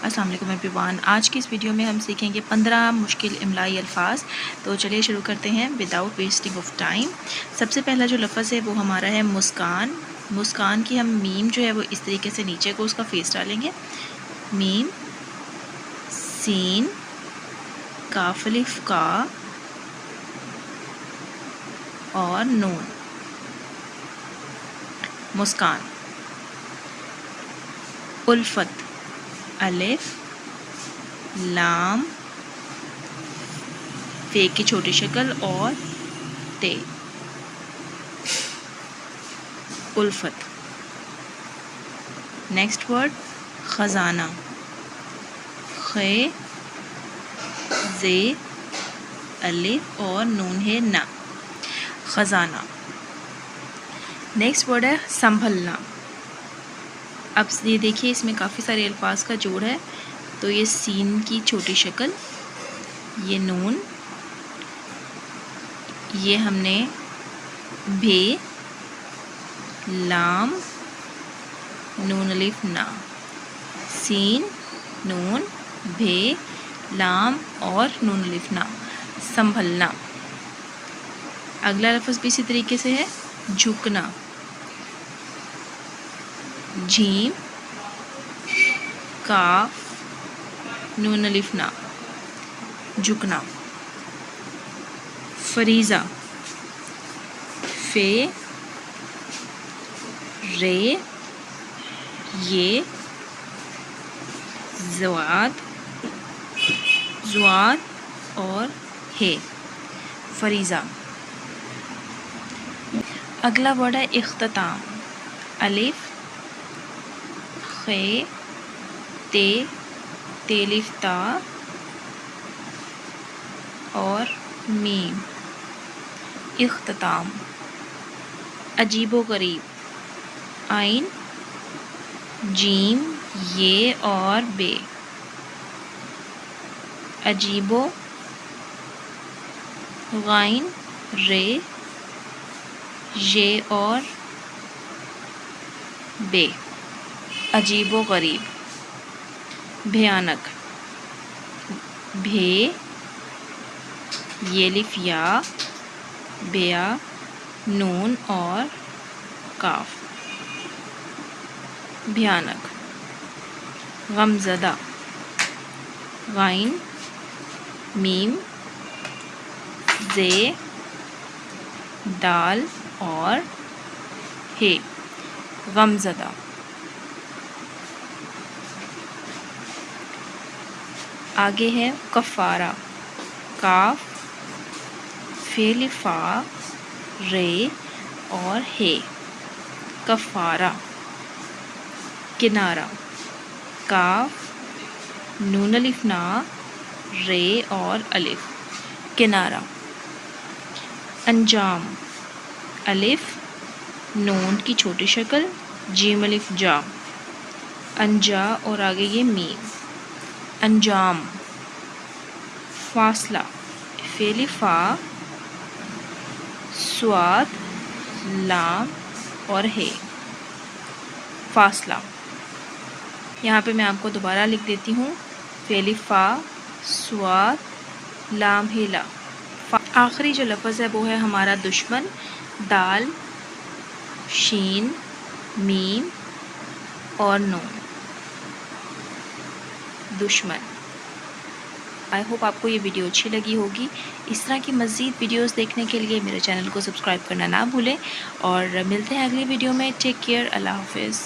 السلام علیکم ایوریوان۔ آج کی اس ویڈیو میں ہم سیکھیں گے 15 مشکل املائی الفاظ۔ تو چلیے شروع کرتے ہیں وداؤٹ ویسٹنگ آف ٹائم۔ سب سے پہلا جو لفظ ہے وہ ہمارا ہے مسکان۔ مسکان کی ہم میم جو ہے وہ اس طریقے سے نیچے کو اس کا فیس ڈالیں گے، میم سین کاف الف کا اور نون، مسکان۔ الفت الف لام فے کی چھوٹی شکل اور تے، الفت۔ نیکسٹ ورڈ خزانہ، خے زے الف اور نون ہے نا، خزانہ۔ نیکسٹ ورڈ ہے سنبھلنا۔ اب یہ دیکھیے اس میں کافی سارے الفاظ کا جوڑ ہے، تو یہ سین کی چھوٹی شکل، یہ نون، یہ ہم نے بھے لام نون الف نا، سین نون بھے لام اور نون الف نا، سنبھلنا۔ اگلا لفظ بھی اسی طریقے سے ہے، جھکنا، جھیم کاف نون الف نا، جھکنا۔ فریضہ، فے رے یہ زواد اور ہے، فریضہ۔ اگلا ورڈ ہے اختتام، الف خے تے تیلف تا اور میم، اختتام۔ عجیب و غریب، عین جیم یہ اور بے، عجیب و غین رے یہ اور بے، عجیب و غریب۔ بھیانک، بھے یہ الف یا بیا نون اور کاف، بھیانک۔ غمزدہ، غین میم زے دال اور ہے، غمزدہ۔ آگے ہے کفارہ، کاف فے لفا رے اور ہے، کفارہ۔ کنارہ، کاف نون الف نا رے اور الف، کنارہ۔ انجام، الف نون کی چھوٹی شکل جیم الف جا، انجا اور آگے یہ میم، انجام۔ فاصلہ، فے لفا سواد لام اور ہے، فاصلہ۔ یہاں پہ میں آپ کو دوبارہ لکھ دیتی ہوں، فے لفا سواد لام ہے لا۔ آخری جو لفظ ہے وہ ہے ہمارا دشمن، دال شین میم اور نون، دشمن۔ آئی ہوپ آپ کو یہ ویڈیو اچھی لگی ہوگی۔ اس طرح کی مزید ویڈیوز دیکھنے کے لیے میرے چینل کو سبسکرائب کرنا نہ بھولیں، اور ملتے ہیں اگلی ویڈیو میں۔ ٹیک کیئر، اللہ حافظ۔